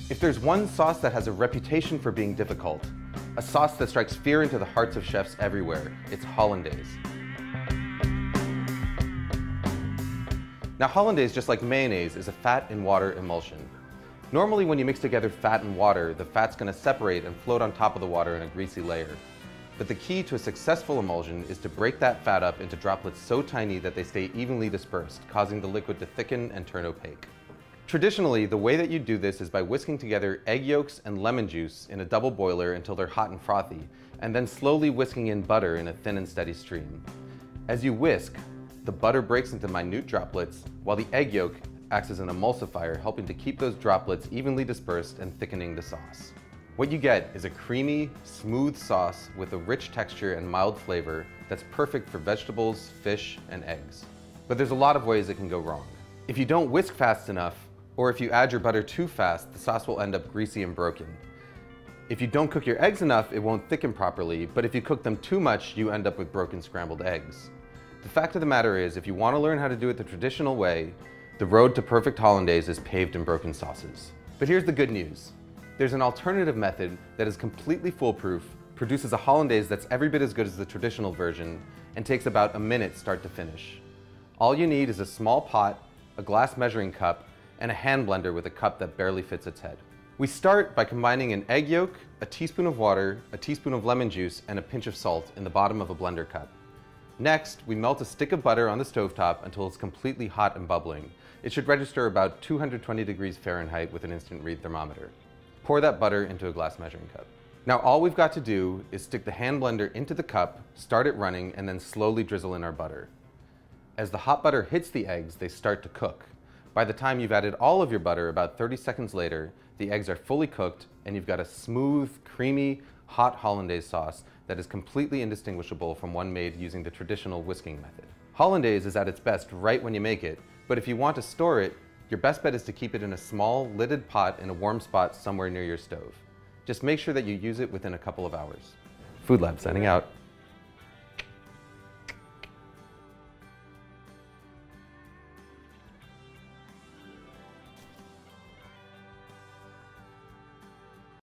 If there's one sauce that has a reputation for being difficult, a sauce that strikes fear into the hearts of chefs everywhere, it's Hollandaise. Now Hollandaise, just like mayonnaise, is a fat in water emulsion. Normally when you mix together fat and water, the fat's going to separate and float on top of the water in a greasy layer. But the key to a successful emulsion is to break that fat up into droplets so tiny that they stay evenly dispersed, causing the liquid to thicken and turn opaque. Traditionally, the way that you do this is by whisking together egg yolks and lemon juice in a double boiler until they're hot and frothy, and then slowly whisking in butter in a thin and steady stream. As you whisk, the butter breaks into minute droplets, while the egg yolk acts as an emulsifier, helping to keep those droplets evenly dispersed and thickening the sauce. What you get is a creamy, smooth sauce with a rich texture and mild flavor that's perfect for vegetables, fish, and eggs. But there's a lot of ways it can go wrong. If you don't whisk fast enough, or if you add your butter too fast, the sauce will end up greasy and broken. If you don't cook your eggs enough, it won't thicken properly, but if you cook them too much, you end up with broken scrambled eggs. The fact of the matter is, if you want to learn how to do it the traditional way, the road to perfect Hollandaise is paved in broken sauces. But here's the good news. There's an alternative method that is completely foolproof, produces a Hollandaise that's every bit as good as the traditional version, and takes about a minute start to finish. All you need is a small pot, a glass measuring cup, and a hand blender with a cup that barely fits its head. We start by combining an egg yolk, a teaspoon of water, a teaspoon of lemon juice, and a pinch of salt in the bottom of a blender cup. Next, we melt a stick of butter on the stovetop until it's completely hot and bubbling. It should register about 220 degrees Fahrenheit with an instant read thermometer. Pour that butter into a glass measuring cup. Now all we've got to do is stick the hand blender into the cup, start it running, and then slowly drizzle in our butter. As the hot butter hits the eggs, they start to cook. By the time you've added all of your butter, about 30 seconds later, the eggs are fully cooked and you've got a smooth, creamy, hot Hollandaise sauce that is completely indistinguishable from one made using the traditional whisking method. Hollandaise is at its best right when you make it, but if you want to store it, your best bet is to keep it in a small, lidded pot in a warm spot somewhere near your stove. Just make sure that you use it within a couple of hours. Food Lab signing out.